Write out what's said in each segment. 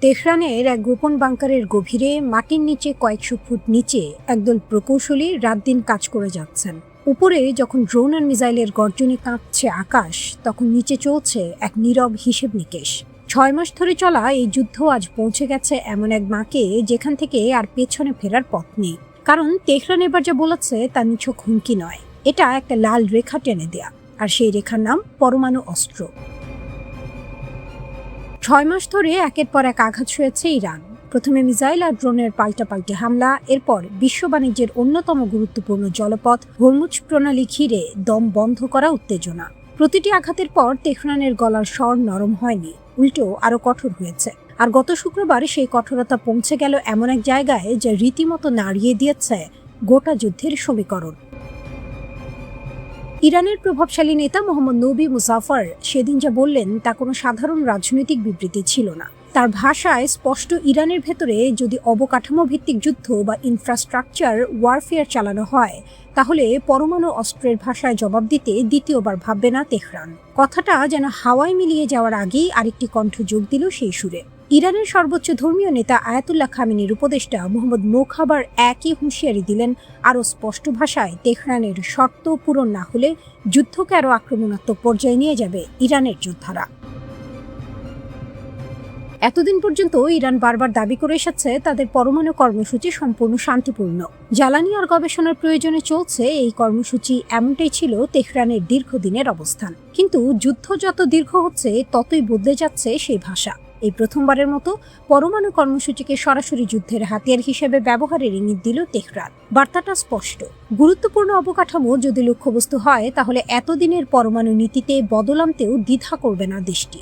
তেহরানের এক গোপন বাংকারের গভীরে মাটির নিচে কয়েকশো ফুট নিচে একদল প্রকৌশলী রাত দিন কাজ করে যাচ্ছেন। উপরে যখন ড্রোন আর মিসাইলের গর্জনে কাঁপছে আকাশ, তখন নিচে চলছে এক নীরব হিসেব নিকেশ। 6 মাস ধরে চলা এই যুদ্ধ আজ পৌঁছে গেছে এমন এক মাকে যেখান থেকে আর পেছনে ফেরার পথ নেই। কারণ তেহরান এবার যা বলেছে তা নিছক হুমকি নয়, এটা একটা লাল রেখা টেনে দেয়া, আর সেই রেখার নাম পরমাণু অস্ত্র। 6 মাস ধরে একের পর এক আঘাত সয়েছে ইরান। প্রথমে মিসাইল আর ড্রোনের পাল্টাপাল্টি হামলা, এরপর বিশ্ব বাণিজ্যের অন্যতম গুরুত্বপূর্ণ জলপথ হরমুজ প্রণালী ঘিরে দম বন্ধ করা উত্তেজনা। প্রতিটি আঘাতের পর তেহরানের গলার স্বর নরম হয়নি, উল্টো আরো কঠোর হয়েছে। আর গত শুক্রবার সেই কঠোরতা পৌঁছে গেল এমন এক জায়গায় যা রীতিমতো নাড়িয়ে দিয়েছে গোটা যুদ্ধের সমীকরণ। ইরানের প্রভাবশালী নেতা মোহাম্মদ নবী মুজাফর সেদিন যা বললেন তা কোনো সাধারণ রাজনৈতিক বিবৃতি ছিল না। তার ভাষায় স্পষ্ট ইরানের ভেতরে যদি অবকাঠামো ভিত্তিক যুদ্ধ বা ইনফ্রাস্ট্রাকচার ওয়ারফেয়ার চালানো হয়, তাহলে পরমাণু অস্ত্রের ভাষায় জবাব দিতে দ্বিতীয়বার ভাববে না তেহরান। কথাটা যেন হাওয়ায় মিলিয়ে যাওয়ার আগেই আরেকটি কণ্ঠ যোগ দিল সেই সুরে। ইরানের সর্বোচ্চ ধর্মীয় নেতা আয়াতুল্লাহ খামেনির উপদেষ্টা মোহাম্মদ মোখাবার একই হুঁশিয়ারি দিলেন, আরও স্পষ্ট ভাষায় তেহরানের শর্ত পূরণ না হলে যুদ্ধকে আরও আক্রমণাত্মক পর্যায়ে নিয়ে যাবে ইরানের যোদ্ধারা। এতদিন পর্যন্ত ইরান বারবার দাবি করে এসেছে তাদের পরমাণু কর্মসূচি সম্পূর্ণ শান্তিপূর্ণ। জ্বালানি আর গবেষণার প্রয়োজনে চলছে এই কর্মসূচি, এমনটাই ছিল তেহরানের দীর্ঘদিনের অবস্থান। কিন্তু যুদ্ধ যত দীর্ঘ হচ্ছে ততই বদলে যাচ্ছে সেই ভাষা। এই প্রথমবারের মতো পরমাণু কর্মসূচিকে সরাসরি যুদ্ধের হাতিয়ার হিসেবে ব্যবহারের ইঙ্গিত দিল তেহরান। বার্তাটা স্পষ্ট, গুরুত্বপূর্ণ অবকাঠামো যদি লক্ষ্যবস্তু হয়, তাহলে এতদিনের পরমাণু নীতিতে বদল আনতেও দ্বিধা করবে না দেশটি।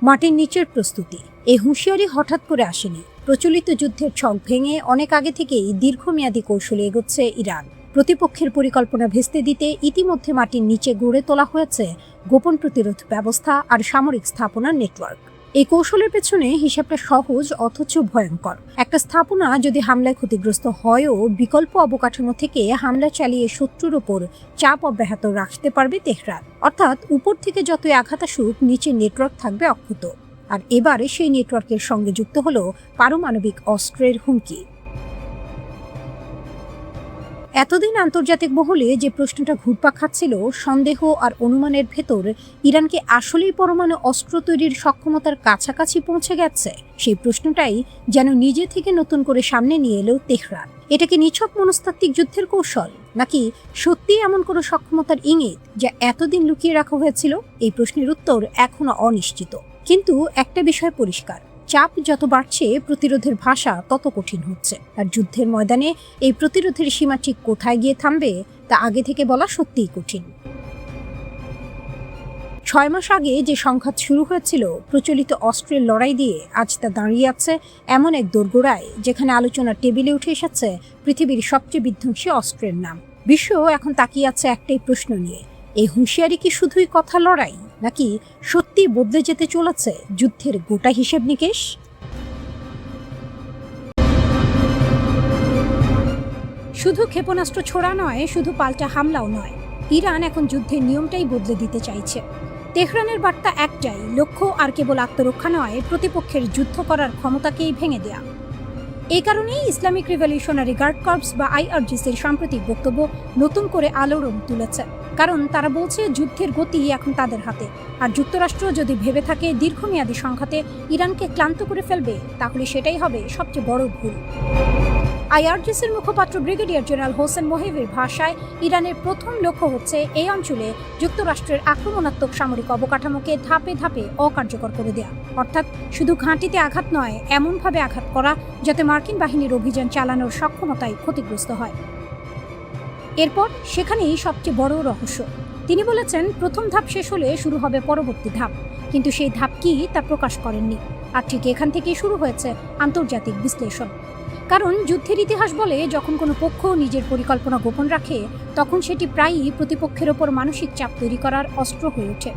মাটির নিচের প্রস্তুতি, এই হুঁশিয়ারি হঠাৎ করে আসেনি। প্রচলিত যুদ্ধের ছক ভেঙে অনেক আগে থেকেই দীর্ঘমেয়াদী কৌশলে এগোচ্ছে ইরান। প্রতিপক্ষের পরিকল্পনা ভেস্তে দিতে ইতিমধ্যে মাটির নিচে গড়ে তোলা হয়েছে গোপন প্রতিরোধ ব্যবস্থা আর সামরিক স্থাপনার নেটওয়ার্ক। এই কৌশলের পেছনে হিসাবটা সহজ অথচ ভয়ঙ্কর। একটা স্থাপনা যদি হামলায় ক্ষতিগ্রস্ত হয়ও, বিকল্প অবকাঠামো থেকে হামলা চালিয়ে শত্রুর ওপর চাপ অব্যাহত রাখতে পারবে তেহরান। অর্থাৎ উপর থেকে যতই আঘাত আসুক, নিচের নেটওয়ার্ক থাকবে অক্ষত। আর এবারে সেই নেটওয়ার্কের সঙ্গে যুক্ত হলো পারমাণবিক অস্ত্রের হুমকি। এতদিন আন্তর্জাতিক মহলে যে প্রশ্নটা ঘুরপাক খাচ্ছিল, সন্দেহ আর অনুমানের ভেতর ইরানকে আসলেই পরমাণু অস্ত্র তৈরির সক্ষমতার কাছাকাছি পৌঁছে গেছে, সেই প্রশ্নটাই যেন নিজে থেকে নতুন করে সামনে নিয়ে এলো তেহরান। এটা কি নিছক মনস্তাত্ত্বিক যুদ্ধের কৌশল, নাকি সত্যি এমন কোনো সক্ষমতার ইঙ্গিত যা এতদিন লুকিয়ে রাখা হয়েছিল? এই প্রশ্নের উত্তর এখনো অনিশ্চিত। কিন্তু একটা বিষয় পরিষ্কার, চাপ যত বাড়ছে প্রতিরোধের ভাষা তত কঠিন হচ্ছে। আর যুদ্ধের ময়দানে এই প্রতিরোধের সীমা ঠিক কোথায় গিয়ে থামবে তা আগে থেকে বলা সত্যিই কঠিন। 6 মাস আগে যে সংঘাত শুরু হয়েছিল প্রচলিত অস্ত্রের লড়াই দিয়ে, আজ তা দাঁড়িয়ে আছে এমন এক দোরগোড়ায় যেখানে আলোচনার টেবিলে উঠে এসেছে পৃথিবীর সবচেয়ে বিধ্বংসী অস্ত্রের নাম। বিশ্ব এখন তাকিয়ে আছে একটাই প্রশ্ন নিয়ে, এই হুঁশিয়ারি কি শুধুই কথা লড়াই, নাকি সত্যি বদলে যেতে চলেছে যুদ্ধের গোটা হিসেব নিকেশ? শুধু ক্ষেপণাস্ত্র ছোড়া নয়, শুধু পাল্টা হামলাও নয়, ইরান এখন যুদ্ধের নিয়মটাই বদলে দিতে চাইছে। তেহরানের বার্তা একটাই, লক্ষ্য আর কেবল আত্মরক্ষা নয়, প্রতিপক্ষের যুদ্ধ করার ক্ষমতাকেই ভেঙে দেয়া। এই কারণেই ইসলামিক রিভলিউশনারি গার্ড কর্পস বা IRGCর সাম্প্রতিক বক্তব্য নতুন করে আলোড়ন তুলেছে। কারণ তারা বলছে যুদ্ধের গতি এখন তাদের হাতে, আর যুক্তরাষ্ট্র যদি ভেবে থাকে দীর্ঘমেয়াদী সংঘাতে ইরানকে ক্লান্ত করে ফেলবে, তাহলে সেটাই হবে সবচেয়ে বড় ভুল। IRGCর মুখপাত্র ব্রিগেডিয়ার জেনারেল হোসেন মোহেবের ভাষায়, ইরানের প্রথম লক্ষ্য হচ্ছে এই অঞ্চলে যুক্তরাষ্ট্রের আক্রমণাত্মক সামরিক অবকাঠামোকে ধাপে ধাপে অকার্যকর করে দেয়া। অর্থাৎ শুধু ঘাঁটিতে আঘাত নয়, এমনভাবে আঘাত করা যাতে মার্কিন বাহিনীর অভিযান চালানোর সক্ষমতায় ক্ষতিগ্রস্ত হয়। এরপর সেখানেই সবচেয়ে বড় রহস্য। তিনি বলেছেন প্রথম ধাপ শেষ হলে শুরু হবে পরবর্তী ধাপ, কিন্তু সেই ধাপ কি তা প্রকাশ করেননি। আর ঠিক এখান থেকেই শুরু হয়েছে আন্তর্জাতিক বিশ্লেষণ। কারণ যুদ্ধের ইতিহাস বলে, যখন কোনো পক্ষ নিজের পরিকল্পনা গোপন রাখে, তখন সেটি প্রায়ই প্রতিপক্ষের ওপর মানসিক চাপ তৈরি করার অস্ত্র হয়ে ওঠে।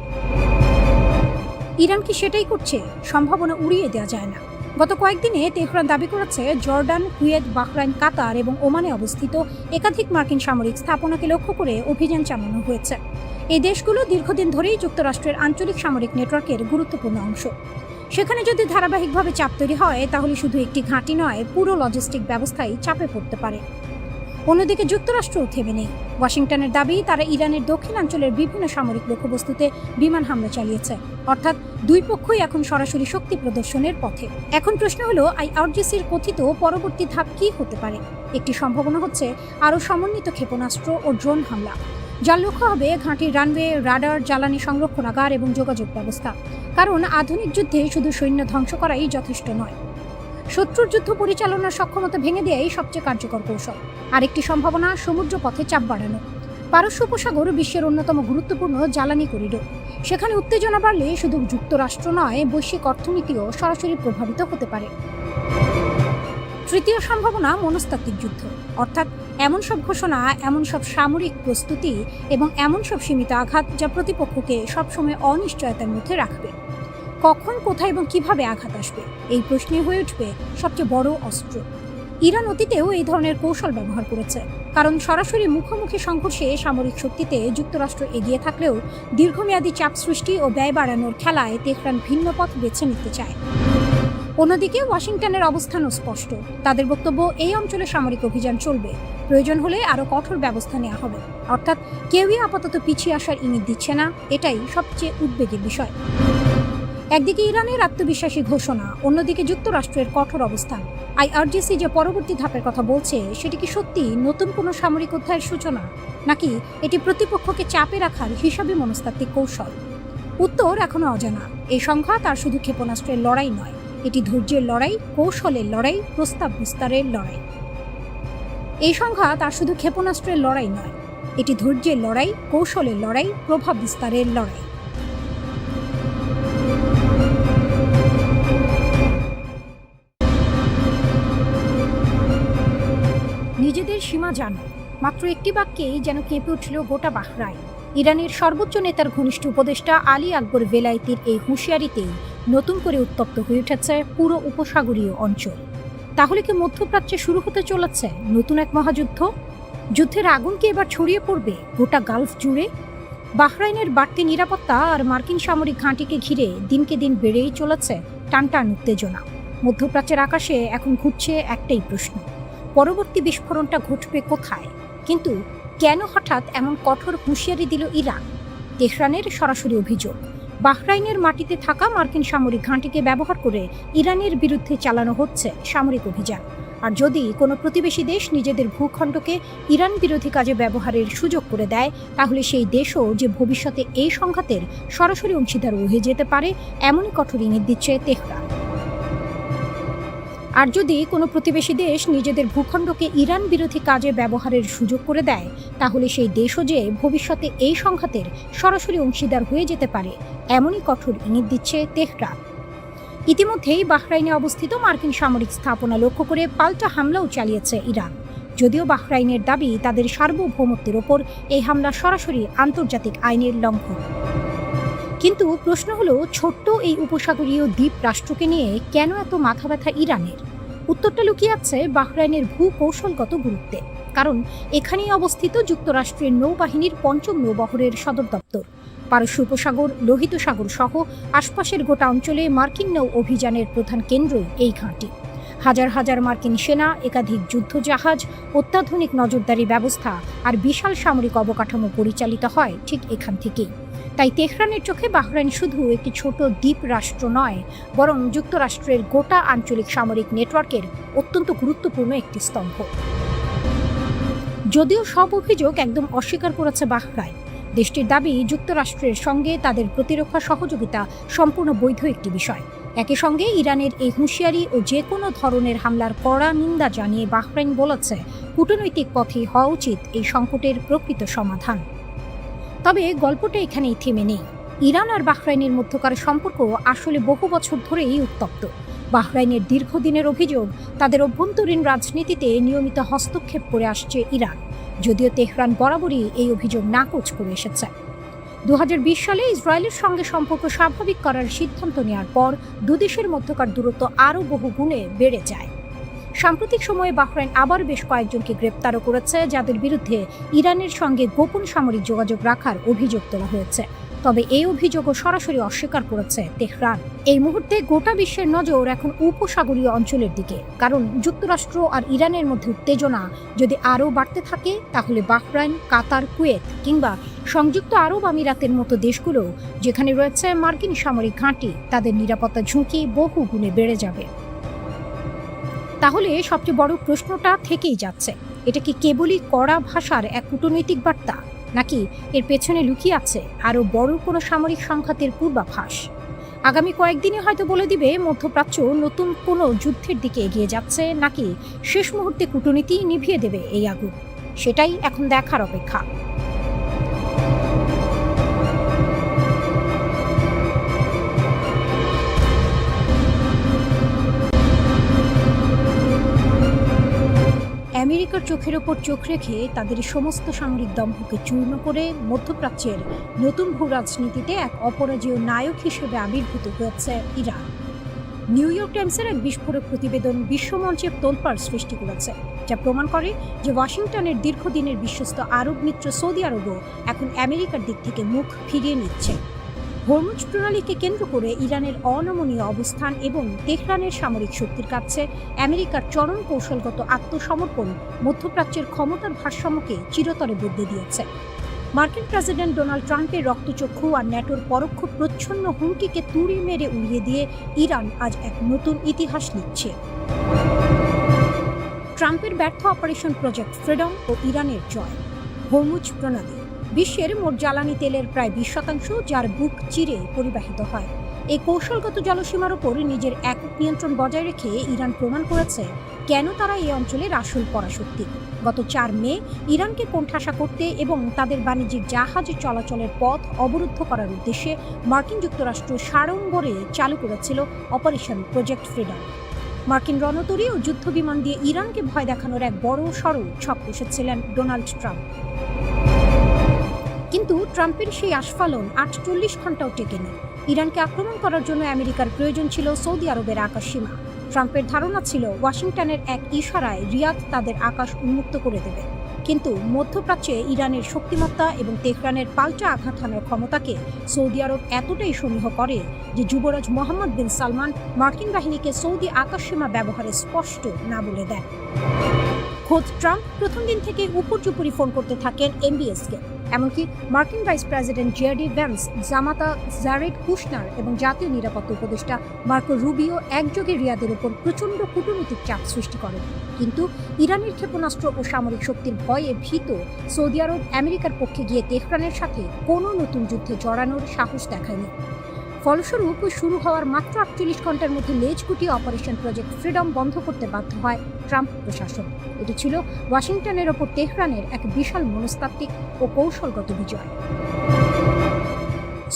ইরান কি সেটাই করছে? সম্ভাবনা উড়িয়ে দেওয়া যায় না। গত কয়েকদিনে তেহরান দাবি করেছে জর্ডান, কুয়েত, বাহরাইন, কাতার এবং ওমানে অবস্থিত একাধিক মার্কিন সামরিক স্থাপনাকে লক্ষ্য করে অভিযান চালানো হয়েছে। এই দেশগুলো দীর্ঘদিন ধরেই যুক্তরাষ্ট্রের আঞ্চলিক সামরিক নেটওয়ার্কের গুরুত্বপূর্ণ অংশ। সেখানে যদি ধারাবাহিকভাবে চাপ তৈরি হয় তাহলে শুধু একটি ঘাঁটি নয়, পুরো লজিস্টিক ব্যবস্থাই চাপে পড়তে পারে। অন্যদিকে যুক্তরাষ্ট্রও থেমে নেই। ওয়াশিংটনের দাবি, তারা ইরানের দক্ষিণাঞ্চলের বিভিন্ন সামরিক লক্ষ্যবস্তুতে বিমান হামলা চালিয়েছে। অর্থাৎ দুই পক্ষই এখন সরাসরি শক্তি প্রদর্শনের পথে। এখন প্রশ্ন হলো, আইআরজিসির কথিত পরবর্তী ধাপ কি হতে পারে? একটি সম্ভাবনা হচ্ছে আরও সমন্বিত ক্ষেপণাস্ত্র ও ড্রোন হামলা, যার লক্ষ্য হবে ঘাঁটির রানওয়ে, রাডার, জ্বালানি সংরক্ষণাগার এবং যোগাযোগ ব্যবস্থা। কারণ আধুনিক যুদ্ধে শুধু সৈন্য ধ্বংস করাই যথেষ্ট নয়, শত্রুর যুদ্ধ পরিচালনার সক্ষমতা ভেঙে দেয়াই সবচেয়ে কার্যকর কৌশল। আরেকটি সম্ভাবনা সমুদ্র পথে চাপ বাড়ানো। পারস্য উপসাগর বিশ্বের অন্যতম গুরুত্বপূর্ণ জ্বালানি করিডোর। সেখানে উত্তেজনা বাড়লে শুধু যুক্তরাষ্ট্র নয়, বৈশ্বিক অর্থনীতিও সরাসরি প্রভাবিত হতে পারে। তৃতীয় সম্ভাবনা মনস্তাত্ত্বিক যুদ্ধ, অর্থাৎ এমন সব ঘোষণা, এমন সব সামরিক প্রস্তুতি এবং এমন সব সীমিত আঘাত যা প্রতিপক্ষকে সবসময় অনিশ্চয়তার মধ্যে রাখবে। কখন, কোথায় এবং কিভাবে আঘাত আসবে, এই প্রশ্নই হয়ে উঠবে সবচেয়ে বড় অস্ত্র। ইরান অতীতেও এই ধরনের কৌশল ব্যবহার করেছে, কারণ সরাসরি মুখোমুখি সংঘর্ষে সামরিক শক্তিতে যুক্তরাষ্ট্র এগিয়ে থাকলেও দীর্ঘমেয়াদী চাপ সৃষ্টি ও ব্যয় বাড়ানোর খেলায় তেহরান ভিন্ন পথ বেছে নিতে চায়। অন্যদিকে ওয়াশিংটনের অবস্থানও স্পষ্ট। তাদের বক্তব্য, এই অঞ্চলে সামরিক অভিযান চলবে, প্রয়োজন হলে আরও কঠোর ব্যবস্থা নেওয়া হবে। অর্থাৎ কেউই আপাতত পিছিয়ে আসার ইঙ্গিত দিচ্ছে না। এটাই সবচেয়ে উদ্বেগের বিষয়। একদিকে ইরানের আত্মবিশ্বাসী ঘোষণা, অন্যদিকে যুক্তরাষ্ট্রের কঠোর অবস্থান। আইআরজিসি যে পরবর্তী ধাপের কথা বলছে, সেটি কি সত্যি নতুন কোনো সামরিক অধ্যায়ের সূচনা, নাকি এটি প্রতিপক্ষকে চাপে রাখার হিসাবে মনস্তাত্ত্বিক কৌশল? উত্তর এখনো অজানা। এই সংঘাত আর শুধু ক্ষেপণাস্ত্রের লড়াই নয়, এটি ধৈর্যের লড়াই, কৌশলের লড়াই, প্রস্তাব বিস্তারের লড়াই। এই সংঘাত আর শুধু ক্ষেপণাস্ত্রের লড়াই নয়, এটি ধৈর্যের লড়াই, কৌশলের লড়াই, প্রভাব বিস্তারের লড়াই। নিজেদের সীমা জানো, মাত্র একটি বাক্যেই যেন কেঁপে উঠল গোটা বাহরাইন। ইরানের সর্বোচ্চ নেতার ঘনিষ্ঠ উপদেষ্টা আলী আকবর ভেলাইতির এই হুঁশিয়ারিতেই নতুন করে উত্তপ্ত হয়ে উঠেছে পুরো উপসাগরীয় অঞ্চল। তাহলে কি মধ্যপ্রাচ্যে শুরু হতে চলেছে নতুন এক মহাযুদ্ধ? যুদ্ধের আগুন কি এবার ছড়িয়ে পড়বে গোটা গালফ জুড়ে? বাহরাইনের বাড়তি নিরাপত্তা আর মার্কিন সামরিক ঘাঁটিকে ঘিরে দিনকে দিন বেড়েই চলেছে টানটান উত্তেজনা। মধ্যপ্রাচ্যের আকাশে এখন ঘুরছে একটাই প্রশ্ন, পরবর্তী বিস্ফোরণটা ঘটবে কোথায়? কিন্তু কেন হঠাৎ এমন কঠোর হুঁশিয়ারি দিল ইরান? তেহরানের সরাসরি অভিযোগ, বাহরাইনের মাটিতে থাকা মার্কিন সামরিক ঘাঁটিকে ব্যবহার করে ইরানের বিরুদ্ধে চালানো হচ্ছে সামরিক অভিযান। আর যদি কোনো প্রতিবেশী দেশ নিজেদের ভূখণ্ডকে ইরান বিরোধী কাজে ব্যবহারের সুযোগ করে দেয়, তাহলে সেই দেশও যে ভবিষ্যতে এই সংঘাতের সরাসরি অংশীদার হয়ে যেতে পারে, এমনই কঠোর ইঙ্গিত দিচ্ছে তেহরান। আর যদি কোনো প্রতিবেশী দেশ নিজেদের ভূখণ্ডকে ইরান বিরোধী কাজে ব্যবহারের সুযোগ করে দেয়, তাহলে সেই দেশও যে ভবিষ্যতে এই সংঘাতের সরাসরি অংশীদার হয়ে যেতে পারে, এমনই কঠোর ইঙ্গিত দিচ্ছে তেহরান। ইতিমধ্যেই বাহরাইনে অবস্থিত মার্কিন সামরিক স্থাপনা লক্ষ্য করে পাল্টা হামলাও চালিয়েছে ইরান। যদিও বাহরাইনের দাবি, তাদের সার্বভৌমত্বের ওপর এই হামলা সরাসরি আন্তর্জাতিক আইনের লঙ্ঘন। কিন্তু প্রশ্ন হলো, ছোট্ট এই উপসাগরীয় দ্বীপ রাষ্ট্রকে নিয়ে কেন এত মাথা ব্যথা ইরানের? উত্তরটা লুকিয়ে আছে বাহরাইনের ভূকৌশলগত গুরুত্বে। কারণ এখানেই অবস্থিত যুক্তরাষ্ট্রের নৌবাহিনীর ৫ম নৌবহরের সদর দপ্তর। পারস্য উপসাগর, লোহিত সাগর সহ আশপাশের গোটা অঞ্চলে মার্কিন নৌ অভিযানের প্রধান কেন্দ্রই এই ঘাঁটি। হাজার হাজার মার্কিন সেনা, একাধিক যুদ্ধজাহাজ, অত্যাধুনিক নজরদারি ব্যবস্থা আর বিশাল সামরিক অবকাঠামো পরিচালিত হয় ঠিক এখান থেকেই। তাই তেহরানের চোখে বাহরাইন শুধু একটি ছোট দ্বীপ রাষ্ট্র নয়, বরং যুক্তরাষ্ট্রের গোটা আঞ্চলিক সামরিক নেটওয়ার্কের অত্যন্ত গুরুত্বপূর্ণ একটি স্তম্ভ। যদিও সব অভিযোগ একদম অস্বীকার করেছে বাহরাইন। দেশটির দাবি, যুক্তরাষ্ট্রের সঙ্গে তাদের প্রতিরক্ষা সহযোগিতা সম্পূর্ণ বৈধ একটি বিষয়। একই সঙ্গে ইরানের এই হুঁশিয়ারি ও যে কোনো ধরনের হামলার কড়া নিন্দা জানিয়ে বাহরাইন বলেছে, কূটনৈতিক পথেই হওয়া উচিত এই সংকটের প্রকৃত সমাধান। তবে গল্পটা এখানেই থেমে নেই। ইরান আর বাহরাইনের মধ্যকার সম্পর্ক আসলে বহু বছর ধরেই উত্তপ্ত। বাহরাইনের দীর্ঘদিনের অভিযোগ, তাদের অভ্যন্তরীণ রাজনীতিতে নিয়মিত হস্তক্ষেপ করে আসছে ইরান, যদিও তেহরান বরাবরই এই অভিযোগ নাকচ করে এসেছে। ২০২০ সালে ইসরায়েলের সঙ্গে সম্পর্ক স্বাভাবিক করার সিদ্ধান্ত নেওয়ার পর দুদেশের মধ্যকার দূরত্ব আরও বহু গুণে বেড়ে যায়। সাম্প্রতিক সময়ে বাহরাইন আবার বেশ কয়েকজনকে গ্রেপ্তারও করেছে, যাদের বিরুদ্ধে ইরানের সঙ্গে গোপন সামরিক যোগাযোগ রাখার অভিযোগ তোলা হয়েছে। তবে এই অভিযোগও সরাসরি অস্বীকার করেছে তেহরান। এই মুহূর্তে গোটা বিশ্বের নজর এখন উপসাগরীয় অঞ্চলের দিকে, কারণ যুক্তরাষ্ট্র আর ইরানের মধ্যে উত্তেজনা যদি আরও বাড়তে থাকে, তাহলে বাহরাইন, কাতার, কুয়েত কিংবা সংযুক্ত আরব আমিরাতের মতো দেশগুলো যেখানে রয়েছে মার্কিন সামরিক ঘাঁটি, তাদের নিরাপত্তা ঝুঁকি বহু গুণে বেড়ে যাবে। তাহলে সবচেয়ে বড় প্রশ্নটা থেকেই যাচ্ছে, এটা কি কেবলই কড়া ভাষার এক কূটনৈতিক বার্তা, নাকি এর পেছনে লুকিয়ে আছে আরও বড় কোনো সামরিক সংঘাতের পূর্বাভাস? আগামী কয়েকদিনে হয়তো বলে দিবে মধ্যপ্রাচ্য নতুন কোনো যুদ্ধের দিকে এগিয়ে যাচ্ছে, নাকি শেষ মুহূর্তে কূটনীতি নিভিয়ে দেবে এই আগুন। সেটাই এখন দেখার অপেক্ষা। আমেরিকার চোখের ওপর চোখ রেখে তাদের সমস্ত সামরিক দম্ভকে চূর্ণ করে মধ্যপ্রাচ্যের নতুন ভূ রাজনীতিতে এক অপরাজেয় নায়ক হিসেবে আবির্ভূত হয়েছে ইরান। নিউ ইয়র্ক টাইমসের এক বিস্ফোরক প্রতিবেদন বিশ্বমঞ্চে তোলপাড় সৃষ্টি করেছে, যা প্রমাণ করে যে ওয়াশিংটনের দীর্ঘদিনের বিশ্বস্ত আরব মিত্র সৌদি আরবও এখন আমেরিকার দিক থেকে মুখ ফিরিয়ে নিচ্ছে। হরমুজ প্রণালীকে কেন্দ্র করে ইরানের অনমনীয় অবস্থান এবং তেহরানের সামরিক শক্তির কাছে আমেরিকার চরম কৌশলগত আত্মসমর্পণ মধ্যপ্রাচ্যের ক্ষমতার ভারসাম্যকে চিরতরে বদলে দিয়েছে। মার্কিন প্রেসিডেন্ট ডোনাল্ড ট্রাম্পের রক্তচক্ষু আর ন্যাটোর পরোক্ষ প্রচ্ছন্ন হুমকিকে তুড়ি মেরে উড়িয়ে দিয়ে ইরান আজ এক নতুন ইতিহাস লিখছে। ট্রাম্পের ব্যর্থ অপারেশন প্রজেক্ট ফ্রিডম ও ইরানের জয়। হরমুজ প্রণালী বিশ্বের মোট জ্বালানি তেলের প্রায় 20%, যার বুক চিরে পরিবাহিত হয়। এই কৌশলগত জলসীমার ওপর নিজের একক নিয়ন্ত্রণ বজায় রেখে ইরান প্রমাণ করেছে কেন তারা এই অঞ্চলের আসল পরাশক্তি। গত 4 মে ইরানকে কোণঠাসা করতে এবং তাদের বাণিজ্যিক জাহাজ চলাচলের পথ অবরুদ্ধ করার উদ্দেশ্যে মার্কিন যুক্তরাষ্ট্র সাড়ম্বরে চালু করেছিল অপারেশন প্রজেক্ট ফ্রিডম। মার্কিন রণতরী ও যুদ্ধবিমান দিয়ে ইরানকে ভয় দেখানোর এক বড় সড় ছক কষেছিলেন ডোনাল্ড ট্রাম্প। কিন্তু ট্রাম্পের সেই আস্ফালন 48 ঘন্টাও টেকেনি। ইরানকে আক্রমণ করার জন্য আমেরিকার প্রয়োজন ছিল সৌদি আরবের আকাশসীমা। ট্রাম্পের ধারণা ছিল ওয়াশিংটনের এক ইশারায় রিয়াদ তাদের আকাশ উন্মুক্ত করে দেবে। কিন্তু মধ্যপ্রাচ্যে ইরানের শক্তিমত্তা এবং তেহরানের পাল্টা আঘাত হানার ক্ষমতাকে সৌদি আরব এতটাই সমীহ করে যে যুবরাজ মোহাম্মদ বিন সালমান মার্কিন বাহিনীকে সৌদি আকাশসীমা ব্যবহারে স্পষ্ট না বলে দেন। খোদ ট্রাম্প প্রথম দিন থেকে উপর্যুপরি ফোন করতে থাকেন এমবিএসকে। এমনকি মার্কিন ভাইস প্রেসিডেন্ট জেডি ভ্যান্স, জামাতা জারেড কুশনার এবং জাতীয় নিরাপত্তা উপদেষ্টা মার্কো রুবিও একযোগে রিয়াদের উপর প্রচণ্ড কূটনৈতিক চাপ সৃষ্টি করেন। কিন্তু ইরানের ক্ষেপণাস্ত্র ও সামরিক শক্তির ভয়ে ভীত সৌদি আরব আমেরিকার পক্ষে গিয়ে তেহরানের সাথে কোনো নতুন যুদ্ধে জড়ানোর সাহস দেখায়নি। ফলস্বরূপ শুরু হওয়ার মাত্র 48 ঘন্টার মধ্যে লেজ গুটিয়ে অপারেশন প্রজেক্ট ফ্রিডম বন্ধ করতে বাধ্য হয় ট্রাম্প প্রশাসন। এটি ছিল ওয়াশিংটনের ওপর তেহরানের এক বিশাল মনস্তাত্ত্বিক ও কৌশলগত বিজয়।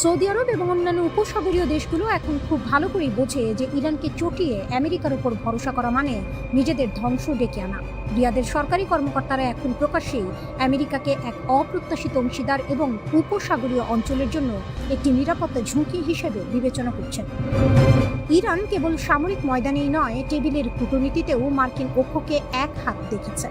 সৌদি আরব এবং অন্যান্য উপসাগরীয় দেশগুলো এখন খুব ভালো করেই বোঝে যে ইরানকে চটিয়ে আমেরিকার উপর ভরসা করা মানে নিজেদের ধ্বংস ডেকে আনা। রিয়াদের সরকারি কর্মকর্তারা এখন প্রকাশ্যেই আমেরিকাকে এক অপ্রত্যাশিত অংশীদার এবং উপসাগরীয় অঞ্চলের জন্য একটি নিরাপত্তা ঝুঁকি হিসেবে বিবেচনা করছেন। ইরান কেবল সামরিক ময়দানেই নয়, টেবিলের কূটনীতিতেও মার্কিন পক্ষকে এক হাত দেখেছে।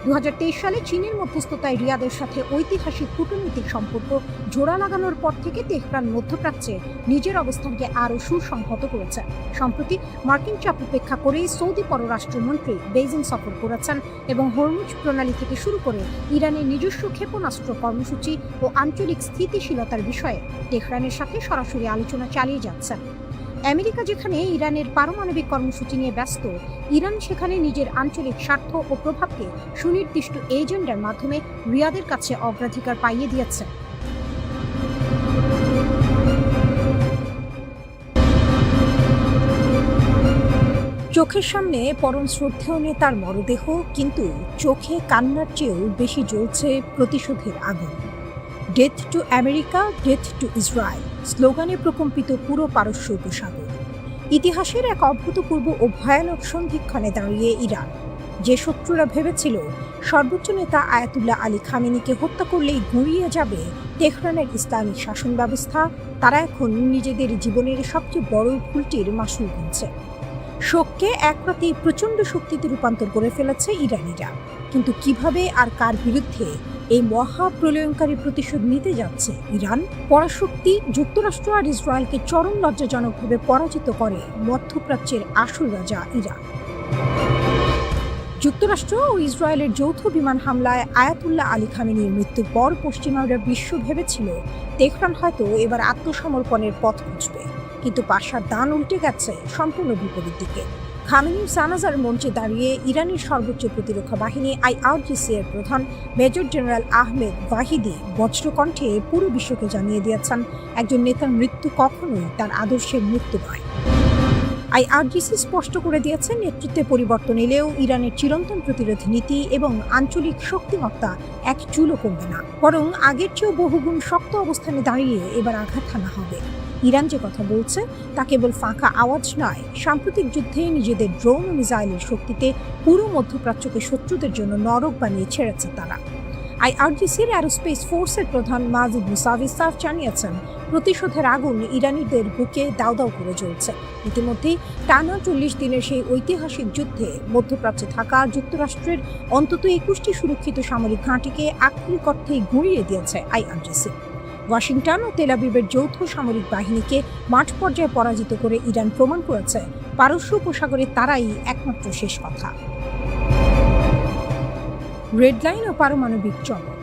2023 সালে চীনের মধ্যস্থতায় রিয়াদের সাথে ঐতিহাসিক কূটনৈতিক সম্পর্ক জোড়া লাগানোর পর থেকে তেহরান মধ্যপ্রাচ্যে নিজের অবস্থানকে আরও সুসংহত করেছে। সম্প্রতি মার্কিন চাপ উপেক্ষা করেই সৌদি পররাষ্ট্রমন্ত্রী বেইজিং সফর করেছেন এবং হরমুজ প্রণালী থেকে শুরু করে ইরানের নিজস্ব ক্ষেপণাস্ত্র কর্মসূচি ও আঞ্চলিক স্থিতিশীলতার বিষয়ে তেহরানের সাথে সরাসরি আলোচনা চালিয়ে যাচ্ছেন। আমেরিকা যেখানে ইরানের পারমাণবিক কর্মসূচি নিয়ে ব্যস্ত, ইরান সেখানে নিজের আঞ্চলিক স্বার্থ ও প্রভাবকে সুনির্দিষ্ট এজেন্ডার মাধ্যমে রিয়াদের কাছে অগ্রাধিকার পাইয়ে দিয়েছে। চোখের সামনে পরম শ্রদ্ধেয় নেতার মরদেহ, কিন্তু চোখে কান্নার চেয়েও বেশি জ্বলছে প্রতিশোধের আগুন। Death to America, death two Israel স্লোগানে প্রকম্পিত পুরো পারস্য উপসাগর। ইতিহাসের এক অভূতপূর্ব ও ভয়ানক সন্ধিক্ষণে দাঁড়িয়ে ইরান, যে শত্রুরা ভেবেছিল সর্বোচ্চ নেতা আয়াতুল্লাহ আলী খামেনিকে হত্যা করলেই গুঁড়িয়ে যাবে তেহরানের ইসলামিক শাসন ব্যবস্থা, তারা এখন নিজেদের জীবনের সবচেয়ে বড় ভুলটির মাসুল গুনছে। শোককে এক রাতেই প্রচণ্ড শক্তিতে রূপান্তর করে ফেলেছে ইরানিরা। কিন্তু কিভাবে আর কার বিরুদ্ধে এই মহাপ্রলয়ঙ্কারী প্রতিশোধ নিতে যাচ্ছে ইরান? পরাশক্তি যুক্তরাষ্ট্র আর ইসরায়েলকে চরম লজ্জাজনকভাবে পরাজিত করে মধ্যপ্রাচ্যের আসল রাজা ইরান। যুক্তরাষ্ট্র ও ইসরায়েলের যৌথ বিমান হামলায় আয়াতুল্লাহ আলী খামেনির মৃত্যুর পর পশ্চিমারা বিশ্ব ভেবেছিল তেহরান হয়তো এবার আত্মসমর্পণের পথ খুঁজবে, কিন্তু পাশার দান উল্টে গেছে সম্পূর্ণ বিপরীত দিকে। খামেনির জানাজার মঞ্চে দাঁড়িয়ে ইরানের সর্বোচ্চ প্রতিরক্ষা বাহিনী IRGC এর প্রধান মেজর জেনারেল আহমেদ ওয়াহিদি বজ্রকণ্ঠে পুরো বিশ্বকে জানিয়ে দিয়েছেন, একজন নেতার মৃত্যু কখনোই তার আদর্শের মৃত্যু নয়। IRGC স্পষ্ট করে দিয়েছে, নেতৃত্বে পরিবর্তন এলেও ইরানের চিরন্তন প্রতিরোধ নীতি এবং আঞ্চলিক শক্তিমত্তা এক চুলও কমবে না, বরং আগের চেয়েও বহুগুণ শক্ত অবস্থানে দাঁড়িয়ে এবার আঘাত হানা হবে। ইরান যে কথা বলছে তা কেবল ফাঁকা আওয়াজ নয়, সাম্প্রতিক যুদ্ধে নিজেদের ড্রোন ও মিসাইলের শক্তিতে পুরো মধ্যপ্রাচ্যকে শত্রুদের জন্য নরক বানিয়ে ছেড়েছে তারা। IRGCর অ্যারোস্পেস ফোর্সের প্রধান মাজিদ মুসাভি সাফ জানিয়েছেন, প্রতিশোধের আগুন ইরানিদের বুকে দাউ দাউ করে জ্বলছে। ইতিমধ্যেই টানা 40 দিনের সেই ঐতিহাসিক যুদ্ধে মধ্যপ্রাচ্যে থাকা যুক্তরাষ্ট্রের অন্তত 21টি সুরক্ষিত সামরিক ঘাঁটিকে আক্ষরিক অর্থেই গুঁড়িয়ে দিয়েছে IRGC। ওয়াশিংটন ও তেল আবিবের যৌথ সামরিক বাহিনীকে মাঠ পর্যায়ে পরাজিত করে ইরান প্রমাণ করেছে পারস্য উপসাগরে তারাই একমাত্র শেষ কথা। রেড লাইন ও পারমাণবিক চমক।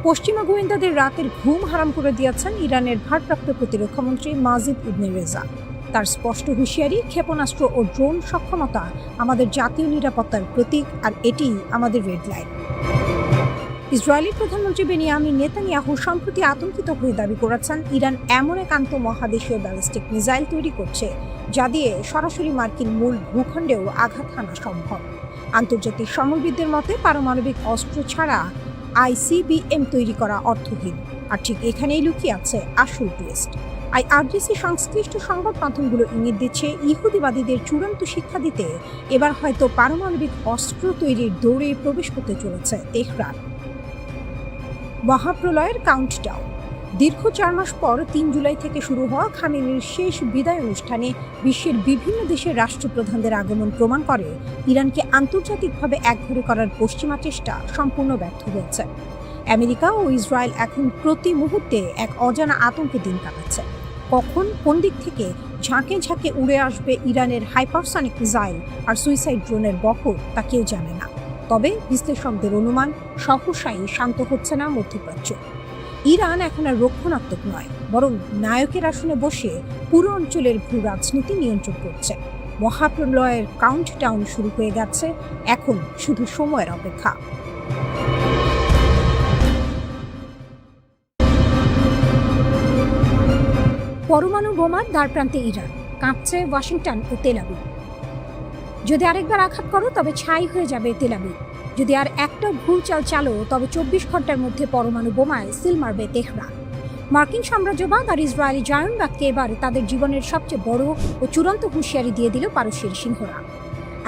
পশ্চিমা গোয়েন্দাদের রাতের ঘুম হারাম করে দিয়েছেন ইরানের ভারপ্রাপ্ত প্রতিরক্ষামন্ত্রী মাজিদ ইবনে রেজা। তার স্পষ্ট হুঁশিয়ারি, ক্ষেপণাস্ত্র ও ড্রোন সক্ষমতা আমাদের জাতীয় নিরাপত্তার প্রতীক, আর এটি আমাদের রেড লাইন। ইসরায়েলি প্রধানমন্ত্রী বেনিয়ামিন নেতানিয়াহু সম্প্রতি আতঙ্কিত হয়ে দাবি করেছেন, ইরান এমন এক আন্তঃমহাদেশীয় ব্যালিস্টিক মিসাইল তৈরি করছে যা দিয়ে সরাসরি মার্কিন মূল ভূখণ্ডেও আঘাত হানা সম্ভব। আন্তর্জাতিক সমরবিদদের মতে পারমাণবিক অস্ত্র ছাড়া ICBM তৈরি করা অর্থহীন, আর ঠিক এখানেই লুকিয়ে আছে আসল টুইস্ট। IRGC সংশ্লিষ্ট সংবাদ মাধ্যমগুলো ইঙ্গিত দিচ্ছে, ইহুদিবাদীদের চূড়ান্ত শিক্ষা দিতে এবার হয়তো পারমাণবিক অস্ত্র তৈরির দৌড়ে প্রবেশ করতে চলেছে তেহরান। মহাপ্রলয়ের কাউন্টডাউন। দীর্ঘ 4 মাস পর 3 জুলাই থেকে শুরু হওয়া খামেনির শেষ বিদায় অনুষ্ঠানে বিশ্বের বিভিন্ন দেশের রাষ্ট্রপ্রধানদের আগমন প্রমাণ করে ইরানকে আন্তর্জাতিকভাবে একঘরে করার পশ্চিমা চেষ্টা সম্পূর্ণ ব্যর্থ হয়েছে। আমেরিকা ও ইসরায়েল এখন প্রতি মুহূর্তে এক অজানা আতঙ্কে দিন কাটাচ্ছে। কখন কোন দিক থেকে ঝাঁকে ঝাঁকে উড়ে আসবে ইরানের হাইপারসনিক মিসাইল আর সুইসাইড ড্রোনের বহর তা কেউ জানে না। তবে বিশ্লেষকদের অনুমান, সহসাই শান্ত হচ্ছে না মধ্যপ্রাচ্য। ইরান এখন আর রক্ষণাত্মক নয়, বরং নায়কের আসনে বসে পুরো অঞ্চলের ভূ রাজনীতি নিয়ন্ত্রণ করছে। মহাপ্রলয়ের কাউন্টডাউন শুরু হয়ে গেছে, এখন শুধু সময়ের অপেক্ষা। পরমাণু বোমার দ্বারপ্রান্তে ইরান, কাঁপছে ওয়াশিংটন ও তেল আবিব। যদি আরেকবার আঘাত করো তবে ছাই হয়ে যাবে তেল আবিব। যদি আর একটা ভুল চাল চালো তবে 24 ঘন্টার মধ্যে পরমাণু বোমায় সিল মারবে তেহরান। মার্কিন সাম্রাজ্যবাদ আর ইসরায়েলি জায়নবাদকে এবার তাদের জীবনের সবচেয়ে বড় ও চূড়ান্ত হুঁশিয়ারি দিয়ে দিল পারস্যের সিংহরা।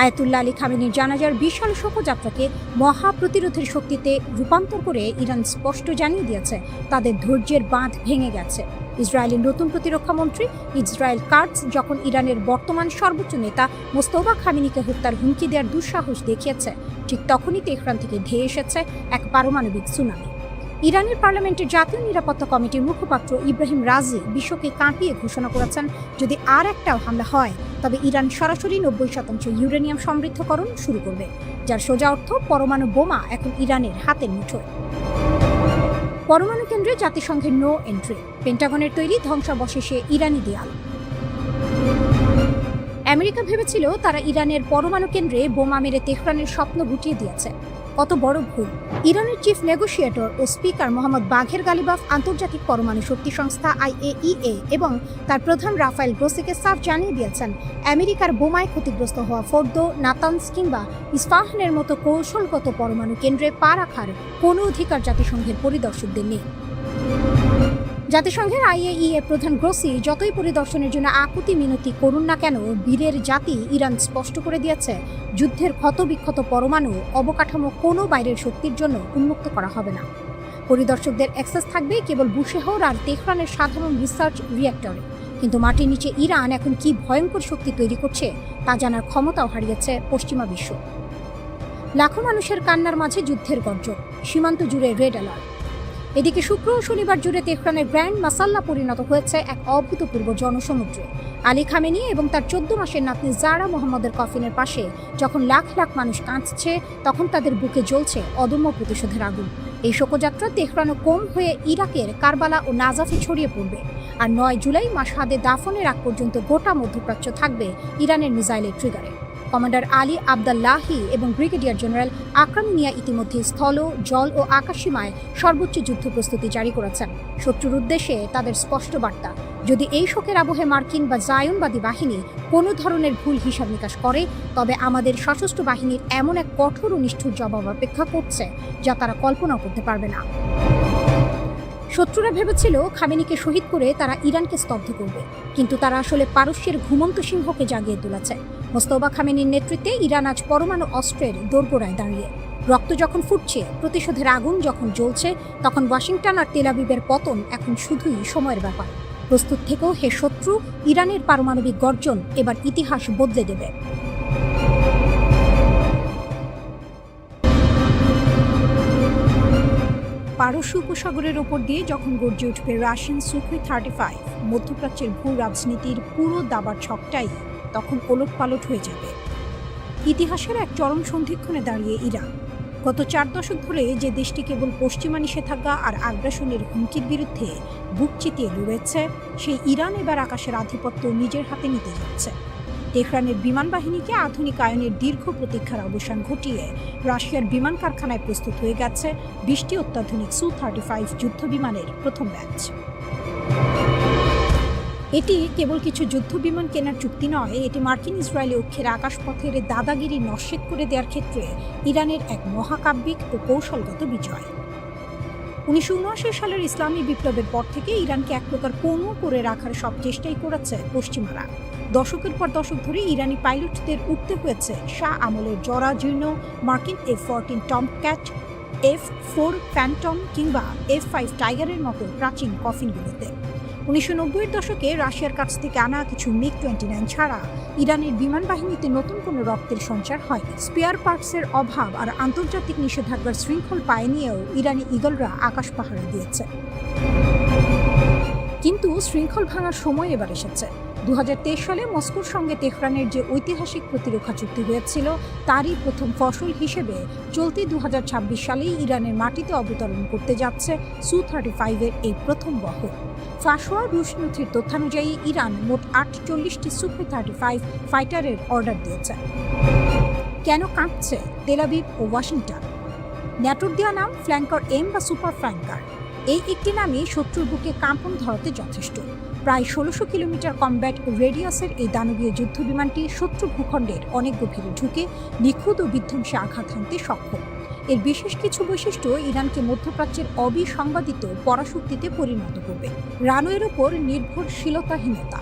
আয়াতুল্লাহ আলী খামেনির জানাজার বিশাল শোভাযাত্রাকে মহাপ্রতিরোধের শক্তিতে রূপান্তর করে ইরান স্পষ্ট জানিয়ে দিয়েছে তাদের ধৈর্যের বাঁধ ভেঙে গেছে। ইসরায়েলের নতুন প্রতিরক্ষা মন্ত্রী ইসরায়েল কাটজ যখন ইরানের বর্তমান সর্বোচ্চ নেতা মোস্তফা খামেনিকে হত্যার হুমকি দেওয়ার দুঃসাহস দেখিয়েছে, ঠিক তখনই তেহরান থেকে ধেয়ে এসেছে এক পারমাণবিক সুনামি। ইরানের পার্লামেন্টের জাতীয় নিরাপত্তা কমিটির মুখপাত্র ইব্রাহিম রাজি বিশ্বকে কাঁপিয়ে ঘোষণা করেছেন, যদি আর একটাও হামলা হয় তবে ইরান সরাসরি 90% ইউরেনিয়াম সমৃদ্ধকরণ শুরু করবে, যার সোজা অর্থ পরমাণু বোমা এখন ইরানের হাতের মুঠোয়। পরমাণু কেন্দ্রে জাতিসংঘের নো এন্ট্রি, পেন্টাগনের তৈরি ধ্বংসাবশেষে ইরানি দেয়াল। আমেরিকা ভেবেছিল তারা ইরানের পরমাণু কেন্দ্রে বোমা মেরে তেহরানের স্বপ্ন গুটিয়ে দিয়েছে। কত বড় ভুল! ইরানের চিফ নেগোশিয়েটর ও স্পিকার মোহাম্মদ বাঘের গালিবাফ আন্তর্জাতিক পরমাণু শক্তি সংস্থা IAEA এবং তার প্রধান রাফায়েল গ্রোসিকে সাফ জানিয়ে দিয়েছেন, আমেরিকার বোমায় ক্ষতিগ্রস্ত হওয়া ফোর্দো, নাতানস কিংবা ইস্পাহানের মতো কৌশলগত পরমাণু কেন্দ্রে পা রাখার কোনো অধিকার জাতিসংঘের পরিদর্শকদের নেই। জাতিসংঘের IAEA প্রধান গ্রোসি যতই পরিদর্শনের জন্য আকুতি মিনতি করুন না কেন, বীরের জাতি ইরান স্পষ্ট করে দিয়েছে, যুদ্ধের ক্ষতবিক্ষত পরমাণু অবকাঠামো কোনো বাইরের শক্তির জন্য উন্মুক্ত করা হবে না। পরিদর্শকদের অ্যাক্সেস থাকবে কেবল বুশেহর আর তেহরানের সাধারণ রিসার্চ রিঅ্যাক্টরে, কিন্তু মাটির নিচে ইরান এখন কি ভয়ঙ্কর শক্তি তৈরি করছে তা জানার ক্ষমতাও হারিয়েছে পশ্চিমা বিশ্ব। লাখো মানুষের কান্নার মাঝে যুদ্ধের গর্জন, সীমান্ত জুড়ে রেড অ্যালার্ট। এদিকে শুক্র ও শনিবার জুড়ে তেহরানের গ্র্যান্ড মাসাল্লা পরিণত হয়েছে এক অভূতপূর্ব জনসমুদ্রে। আলী খামেনি এবং তার 14 মাসের নাতনি জারা মোহাম্মদের কফিনের পাশে যখন লাখ লাখ মানুষ কাঁদছে, তখন তাদের বুকে জ্বলছে অদম্য প্রতিশোধের আগুন। এই শোকযাত্রা তেহরান ও কোম হয়ে ইরাকের কারবালা ও নাজাফে ছড়িয়ে পড়বে। আর 9 জুলাই মাশহাদে দাফনের আগ পর্যন্ত গোটা মধ্যপ্রাচ্য থাকবে ইরানের মিসাইলের ট্রিগারে। কমান্ডার আলী আবদাল্লাহি এবং ব্রিগেডিয়ার জেনারেল আকরাম মিয়া ইতিমধ্যে স্থল, জল ও আকাশসীমায় সর্বোচ্চ যুদ্ধ প্রস্তুতি জারি করেছেন। শত্রুর উদ্দেশ্যে তাদের স্পষ্ট বার্তা, যদি এই শোকের আবহে মার্কিন বা জায়নবাদী বাহিনী কোনো ধরনের ভুল হিসাব নিকাশ করে, তবে আমাদের সশস্ত্র বাহিনীর এমন এক কঠোর ও নিষ্ঠুর জবাব অপেক্ষা করছে যা তারা কল্পনাও করতে পারবে না। শত্রুরা ভেবেছিল খামেনিকে শহীদ করে তারা ইরানকে স্তব্ধ করবে, কিন্তু তারা আসলে পারস্যের ঘুমন্ত সিংহকে জাগিয়ে তুলেছে। মোস্তফা খামেনির নেতৃত্বে ইরান আজ পরমাণু অস্ত্রের দোরগোড়ায় দাঁড়িয়ে। রক্ত যখন ফুটছে, প্রতিশোধের আগুন যখন জ্বলছে, তখন ওয়াশিংটন আর তেল আবিবের পতন এখন শুধুই সময়ের ব্যাপার। প্রস্তুত থেকেও হে শত্রু, ইরানের পারমাণবিক গর্জন এবার ইতিহাস বদলে দেবে। পারস্য উপসাগরের ওপর দিয়ে যখন গর্জে উঠবে রাশিয়ান সুখোই 35, মধ্যপ্রাচ্যের ভূ রাজনীতির পুরো দাবার ছকটাই তখন ওলটপালট হয়ে যাবে। ইতিহাসের এক চরম সন্ধিক্ষণে দাঁড়িয়ে ইরান। গত 4 দশক ধরে যে দেশটি কেবল পশ্চিমা নিষেধাজ্ঞা আর আগ্রাসনের হুমকির বিরুদ্ধে বুক চিতিয়ে লড়েছে, সেই ইরান এবার আকাশের আধিপত্য নিজের হাতে নিতে যাচ্ছে। তেহরানের বিমান বাহিনীকে আধুনিকায়নের দীর্ঘ প্রতীক্ষার অবসান ঘটিয়ে রাশিয়ার বিমান কারখানায় প্রস্তুত হয়ে গেছে 20টি অত্যাধুনিক সু-35 যুদ্ধ বিমানের প্রথম ব্যাচ। এটি কেবল কিছু যুদ্ধ বিমান কেনার চুক্তি নয়, এটি মার্কিন ইসরায়েলি অক্ষের আকাশপথের দাদাগিরি নস্যাৎ করে দেওয়ার ক্ষেত্রে ইরানের এক মহাকাব্যিক ও কৌশলগত বিজয়। 1979 সালের ইসলামী বিপ্লবের পর থেকে ইরানকে এক প্রকার পণ্য করে রাখার সব চেষ্টাই করেছে পশ্চিমারা। দশকের পর দশক ধরে ইরানি পাইলটদের উঠতে হয়েছে শাহ আমলের জরাজীর্ণ মার্কিন F-14 টমক্যাট, F-4 ফ্যান্টম কিংবা F-5 টাইগারের মতো প্রাচীন কফিনগুলোতে। 1990-এর দশকে রাশিয়ার কাছ থেকে আনা কিছু MiG-29 ছাড়া ইরানের বিমান বাহিনীতে নতুন কোনো রক্তের সঞ্চার হয়নি। স্পেয়ার পার্টসের অভাব আর আন্তর্জাতিক নিষেধাজ্ঞার শৃঙ্খল পায়ে নিয়েও ইরানি ইগলরা আকাশ পাহারা দিয়েছে। কিন্তু শৃঙ্খল ভাঙার সময় এবার এসেছে। 2023 সালে মস্কোর সঙ্গে তেহরানের যে ঐতিহাসিক প্রতিরক্ষা চুক্তি হয়েছিল, তারই প্রথম ফসল হিসেবে চলতি 2026 সালেই ইরানের মাটিতে অবতরণ করতে যাচ্ছে সু-35-এর এই প্রথম বহর। ফাঁস হওয়া রুশ নথির তথ্যানুযায়ী ইরান মোট 48টি সুখোই-35 ফাইটারের অর্ডার দিয়েছে। কেন কাঁপছে তেল আবিব ও ওয়াশিংটন? ন্যাটোর দেওয়া নাম ফ্ল্যাঙ্কার এম বা সুপার ফ্ল্যাঙ্কার। এই একটি নামই শত্রুর বুকে কাঁপন ধরাতে যথেষ্ট। প্রায় 1600 কিলোমিটার কমব্যাট রেডিয়াসের এই দানবীয় যুদ্ধ বিমানটি শত্রু ভূখণ্ডের অনেক গভীরে ঢুকে নিখুঁত ও বিধ্বংসী আঘাত হানতে সক্ষম। এর বিশেষ কিছু বৈশিষ্ট্য ইরানকে মধ্যপ্রাচ্যের অবিসংবাদিত পরাশক্তিতে পরিণত করবে। রানওয়ের ওপর নির্ভরশীলতাহীনতা।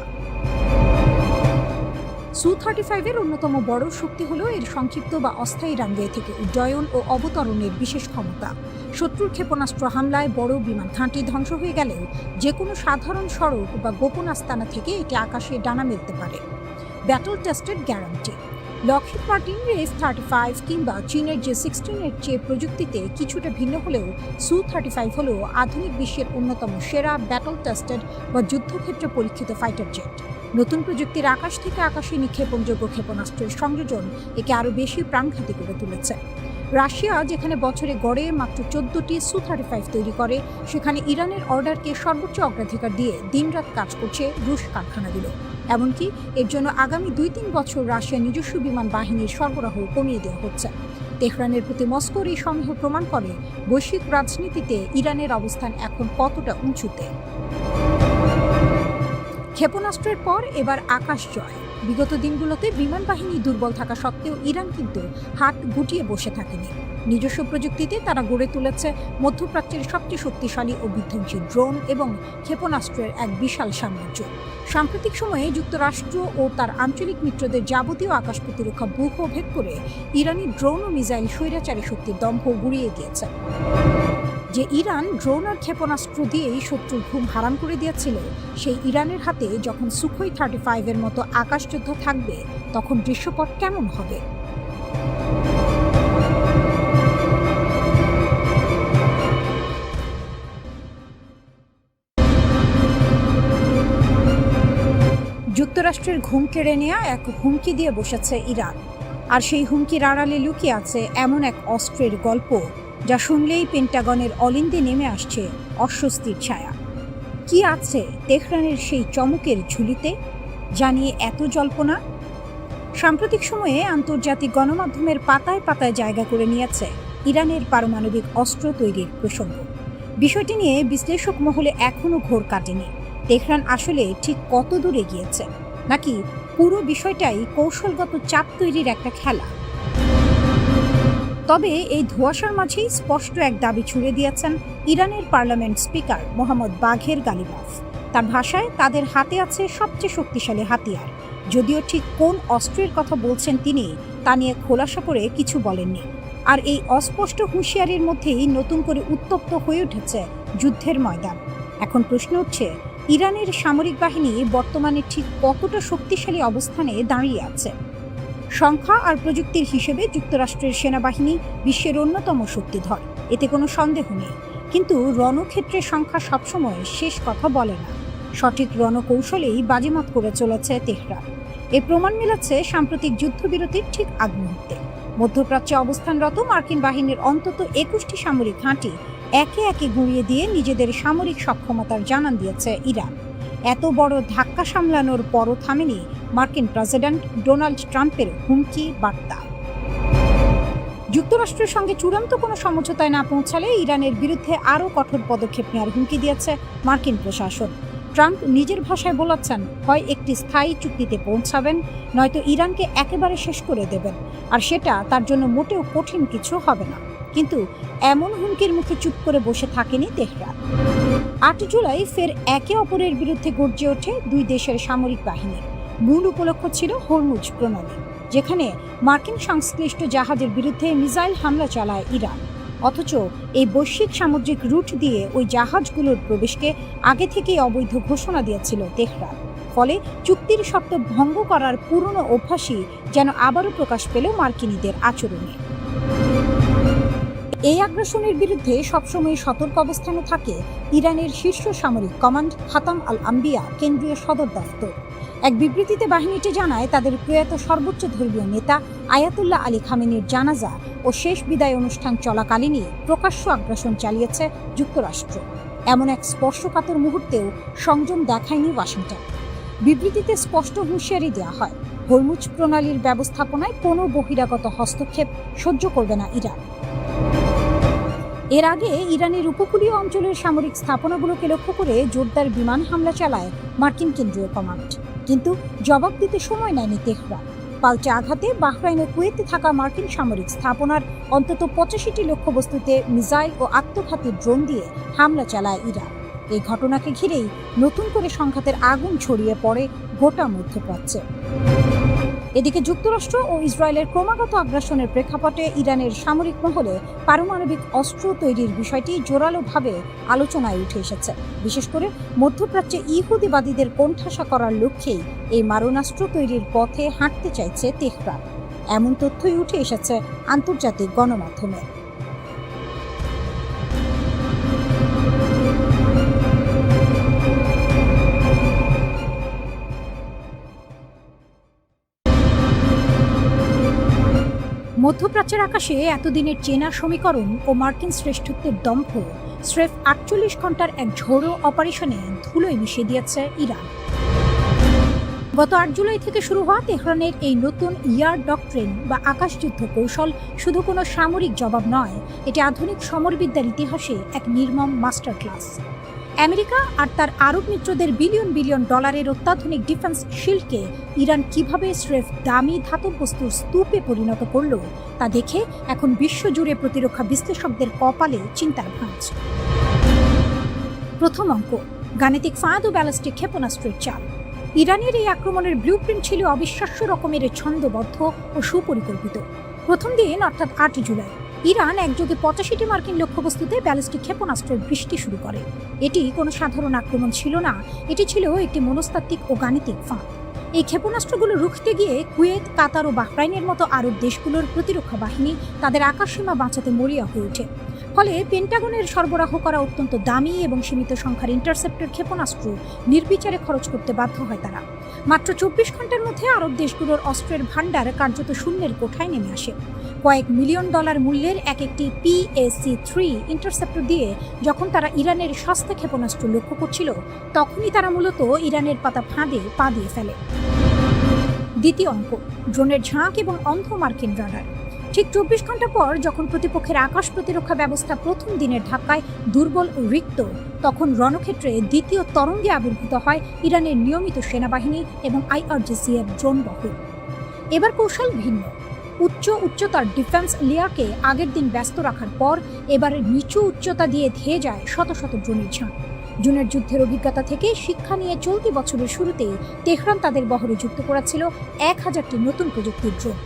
সু-35-এর অন্যতম বড় শক্তি হল এর সংক্ষিপ্ত বা অস্থায়ী রানওয়ে থেকে উড্ডয়ন ও অবতরণের বিশেষ ক্ষমতা। শত্রুর ক্ষেপণাস্ত্র হামলায় বড় বিমান ঘাঁটি ধ্বংস হয়ে গেলেও যে কোনো সাধারণ সড়ক বা গোপন আস্তানা থেকে এটি আকাশে ডানা মেলতে পারে। Battle tested guarantee. লকহিড মার্টিনের F-35 কিংবা চীনের যে 16-এর চেয়ে প্রযুক্তিতে কিছুটা ভিন্ন হলেও সু-35 হল আধুনিক বিশ্বের অন্যতম সেরা ব্যাটল টেস্টেড বা যুদ্ধক্ষেত্রে পরীক্ষিত ফাইটার জেট। নতুন প্রযুক্তির আকাশ থেকে আকাশে নিক্ষেপণযোগ্য ক্ষেপণাস্ত্রের সংযোজন একে আরও বেশি প্রাণঘাতী করে তুলেছে। রাশিয়া যেখানে বছরে গড়ে মাত্র 14টি সু-35 তৈরি করে, সেখানে ইরানের অর্ডারকে সর্বোচ্চ অগ্রাধিকার দিয়ে দিনরাত কাজ করছে রুশ কারখানাগুলো। এমনকি এর জন্য আগামী 2-3 বছর রাশিয়ার নিজস্ব বিমান বাহিনীর সরবরাহ কমিয়ে দেওয়া হচ্ছে। তেহরানের প্রতি মস্কোর এই সন্দেহ প্রমাণ করে বৈশ্বিক রাজনীতিতে ইরানের অবস্থান এখন কতটা উঁচুতে। ক্ষেপণাস্ত্রের পর এবার আকাশ জয়। বিগত দিনগুলোতে বিমান বাহিনী দুর্বল থাকা সত্ত্বেও ইরান কিন্তু হাত গুটিয়ে বসে থাকেনি। নিজস্ব প্রযুক্তিতে তারা গড়ে তুলেছে মধ্যপ্রাচ্যের সবচেয়ে শক্তিশালী ও বিধ্বংসী ড্রোন এবং ক্ষেপণাস্ত্রের এক বিশাল সাম্রাজ্য। সাম্প্রতিক সময়ে যুক্তরাষ্ট্র ও তার আঞ্চলিক মিত্রদের যাবতীয় আকাশ প্রতিরক্ষা ব্যূহ ভেদ করে ইরানি ড্রোন ও মিসাইল স্বৈরাচারী শক্তির দম্ভ গুড়িয়ে দিয়েছে। যে ইরান ড্রোন আর ক্ষেপণাস্ত্র দিয়েই শত্রুর ঘুম হারাম করে দিয়েছিল, সেই ইরানের হাতে যখন সুখোই 35-এর মতো আকাশযোদ্ধা থাকবে, তখন দৃশ্যপট কেমন হবে? যুক্তরাষ্ট্রের ঘুম কেড়ে নেওয়া এক হুমকি দিয়ে বসেছে ইরান, আর সেই হুমকির আড়ালে লুকিয়ে আছে এমন এক অস্ত্রের গল্প যা শুনলেই পেন্টাগনের অলিন্দে নেমে আসছে অস্বস্তির ছায়া। কি আছে তেহরানের সেই চমকের ঝুলিতে, জানিয়ে এত জল্পনা? সাম্প্রতিক সময়ে আন্তর্জাতিক গণমাধ্যমের পাতায় পাতায় জায়গা করে নিয়েছে ইরানের পারমাণবিক অস্ত্র তৈরির প্রসঙ্গ। বিষয়টি নিয়ে বিশ্লেষক মহলে এখনও ঘোর কাটেনি। তেহরান আসলে ঠিক কত দূরে গিয়েছে, নাকি পুরো বিষয়টাই কৌশলগত চাপ তৈরির একটা খেলা? তবে এই ধোঁয়াশার মাঝেই স্পষ্ট এক দাবি ছুড়ে দিয়েছেন ইরানের পার্লামেন্ট স্পিকার মোহাম্মদ বাঘের গালিবাফ। তার ভাষায় তাদের হাতে আছে সবচেয়ে শক্তিশালী হাতিয়ার। যদিও ঠিক কোন অস্ত্রের কথা বলছেন তিনি তা নিয়ে খোলাসা করে কিছু বলেননি। আর এই অস্পষ্ট হুঁশিয়ারির মধ্যেই নতুন করে উত্তপ্ত হয়ে উঠেছে যুদ্ধের ময়দান। এখন প্রশ্ন উঠছে, ইরানের সামরিক বাহিনী বর্তমানে ঠিক কতটা শক্তিশালী অবস্থানে দাঁড়িয়ে আছে? সংখ্যা আর প্রযুক্তির হিসেবে যুক্তরাষ্ট্রের সেনাবাহিনী বিশ্বের অন্যতম শক্তিধর, এতে কোনো সন্দেহ নেই। কিন্তু রণক্ষেত্রে সংখ্যা সবসময় শেষ কথা বলে না। সঠিক রণকৌশলেই বাজিমাত করে চলেছে তেহরান। এর প্রমাণ মিলেছে সাম্প্রতিক যুদ্ধবিরতির ঠিক আগ মুহূর্তে। মধ্যপ্রাচ্যে অবস্থানরত মার্কিন বাহিনীর অন্তত 21টি সামরিক ঘাঁটি একে একে গুঁড়িয়ে দিয়ে নিজেদের সামরিক সক্ষমতার জানান দিয়েছে ইরান। এত বড় ধাক্কা সামলানোর পরও থামেনি মার্কিন প্রেসিডেন্ট ডোনাল্ড ট্রাম্পের হুমকি বার্তা। যুক্তরাষ্ট্রের সঙ্গে চূড়ান্ত কোনো সমঝোতায় না পৌঁছালে ইরানের বিরুদ্ধে আরও কঠোর পদক্ষেপ নেওয়ার হুমকি দিয়েছে মার্কিন প্রশাসন। ট্রাম্প নিজের ভাষায় বলেছেন, হয় একটি স্থায়ী চুক্তিতে পৌঁছাবেন, নয়তো ইরানকে একেবারে শেষ করে দেবেন, আর সেটা তার জন্য মোটেও কঠিন কিছু হবে না। কিন্তু এমন হুমকির মুখে চুপ করে বসে থাকেনি তেহরান। 8 জুলাই ফের একে অপরের বিরুদ্ধে গর্জে ওঠে দুই দেশের সামরিক বাহিনী। মূল উপলক্ষ ছিল হরমুজ প্রণালী, যেখানে মার্কিন সংশ্লিষ্ট জাহাজের বিরুদ্ধে মিসাইল হামলা চালায় ইরান। অথচ এই বৈশ্বিক সামুদ্রিক রুট দিয়ে ওই জাহাজগুলোর প্রবেশকে আগে থেকেই অবৈধ ঘোষণা দিয়েছিল তেহরান। ফলে চুক্তির শর্ত ভঙ্গ করার পুরনো অভ্যাসই যেন আবারও প্রকাশ পেল মার্কিনীদের আচরণে। এই আগ্রাসনের বিরুদ্ধে সবসময় সতর্ক অবস্থানে থাকে ইরানের শীর্ষ সামরিক কমান্ড খাতাম আল আম্বিয়া কেন্দ্রীয় সদর দফতর। এক বিবৃতিতে বাহিনীটি জানায়, তাদের প্রয়াত সর্বোচ্চ ধর্মীয় নেতা আয়াতুল্লাহ আলী খামেনির জানাজা ও শেষ বিদায় অনুষ্ঠান চলাকালীনই প্রকাশ্য আগ্রাসন চালিয়েছে যুক্তরাষ্ট্র। এমন এক স্পর্শকাতর মুহূর্তেও সংযম দেখায়নি ওয়াশিংটন। বিবৃতিতে স্পষ্ট হুঁশিয়ারি দেওয়া হয়, হরমুজ প্রণালীর ব্যবস্থাপনায় কোনো বহিরাগত হস্তক্ষেপ সহ্য করবে না ইরান। এর আগে ইরানের উপকূলীয় অঞ্চলের সামরিক স্থাপনাগুলোকে লক্ষ্য করে জোরদার বিমান হামলা চালায় মার্কিন কেন্দ্রীয় কমান্ড, কিন্তু জবাব দিতে সময় নেয়নি তেহরান। পাল্টা আঘাতে বাহরাইন ও কুয়েতে থাকা মার্কিন সামরিক স্থাপনার অন্তত 85টি লক্ষ্যবস্তুতে মিসাইল ও আত্মঘাতী ড্রোন দিয়ে হামলা চালায় ইরান। এই ঘটনাকে ঘিরেই নতুন করে সংঘাতের আগুন ছড়িয়ে পড়ে গোটা মধ্যপ্রাচ্যে। এদিকে যুক্তরাষ্ট্র ও ইসরায়েলের ক্রমাগত আগ্রাসনের প্রেক্ষাপটে ইরানের সামরিক মহলে পারমাণবিক অস্ত্র তৈরির বিষয়টি জোরালোভাবে আলোচনায় উঠে এসেছে। বিশেষ করে মধ্যপ্রাচ্যে ইহুদিবাদীদের কোণঠাসা করার লক্ষ্যেই এই মারণাস্ত্র তৈরির পথে হাঁটতে চাইছে তেহরান। এমন তথ্যই উঠে এসেছে আন্তর্জাতিক গণমাধ্যমে। মধ্যপ্রাচ্যের আকাশে এতদিনের চেনা সমীকরণ ও মার্কিন শ্রেষ্ঠত্বের দম্ভ স্রেফ 48 ঘন্টার এক ঝোড়ো অপারেশনে ধুলোয় মিশিয়ে দিয়েছে ইরান। গত 8 জুলাই থেকে শুরু হওয়া তেহরানের এই নতুন ইয়ার ডক্ট্রিন বা আকাশযুদ্ধ কৌশল শুধু কোনো সামরিক জবাব নয়, এটি আধুনিক সমরবিদ্যার ইতিহাসে এক নির্মম মাস্টার ক্লাস। আমেরিকা আর তার আরব মিত্রদের বিলিয়ন বিলিয়ন ডলারের অত্যাধুনিক ডিফেন্স শিল্ডকে ইরান কিভাবে স্রেফ দামি ধাতব বস্তুর স্তূপে পরিণত করল, তা দেখে এখন বিশ্বজুড়ে প্রতিরক্ষা বিশ্লেষকদের কপালে চিন্তার ভাঁজ। প্রথম অঙ্ক, গাণিতিক ফাঁদ ও ব্যালিস্টিক ক্ষেপণাস্ত্রের চাল। ইরানের এই আক্রমণের ব্লুপ্রিন্ট ছিল অবিশ্বাস্য রকমের ছন্দবদ্ধ ও সুপরিকল্পিত। প্রথম দিন অর্থাৎ 8 জুলাই ইরান একযোগে 85টি মার্কিন লক্ষ্যবস্তুতে ব্যালিস্টিক ক্ষেপণাস্ত্রের বৃষ্টি শুরু করে। এটি কোনো সাধারণ আক্রমণ ছিল না, এটি ছিল একটি মনস্তাত্ত্বিক ও গাণিতিক ফাঁদ। এই ক্ষেপণাস্ত্রগুলো রুখতে গিয়ে কুয়েত, কাতার ও বাহরাইনের মতো আরব দেশগুলোর প্রতিরক্ষা বাহিনী তাদের আকাশসীমা বাঁচাতে মরিয়া হয়ে ওঠে। ফলে পেন্টাগনের সরবরাহ করা অত্যন্ত দামি এবং সীমিত সংখ্যার ইন্টারসেপ্টর ক্ষেপণাস্ত্র নির্বিচারে খরচ করতে বাধ্য হয় তারা। মাত্র 24 ঘন্টার মধ্যে আরব দেশগুলোর অস্ত্রের ভাণ্ডার কার্যত শূন্যের কোঠায় নেমে আসে। কয়েক মিলিয়ন ডলার মূল্যের একটি PAC-3 ইন্টারসেপ্টর দিয়ে যখন তারা ইরানের সস্তা ক্ষেপণাস্ত্র লক্ষ্য করছিল, তখনই তারা মূলত ইরানের পাতা ফাঁদে পা দিয়ে ফেলে। দ্বিতীয় অঙ্ক, ড্রোনের ঝাঁক এবং অন্ধ মার্কিন রাডার। ঠিক 24 ঘন্টা পর যখন প্রতিপক্ষের আকাশ প্রতিরক্ষা ব্যবস্থা প্রথম দিনের ধাক্কায় দুর্বল ও রিক্ত, তখন রণক্ষেত্রে দ্বিতীয় তরঙ্গে আবির্ভূত হয় ইরানের নিয়মিত সেনাবাহিনী এবং IRGC-এর ড্রোন বহর। এবার কৌশল ভিন্ন। উচ্চতার ডিফেন্স লেয়ারকে আগের দিন ব্যস্ত রাখার পর এবার নিচু উচ্চতা দিয়ে ধেয়ে যায় শত শত ড্রোনের ঝাঁক। জুনের যুদ্ধের অভিজ্ঞতা থেকে শিক্ষা নিয়ে চলতি বছরের শুরুতেই তেহরান তাদের বহরে যুক্ত করেছিল 1000টি নতুন প্রযুক্তির ড্রোন।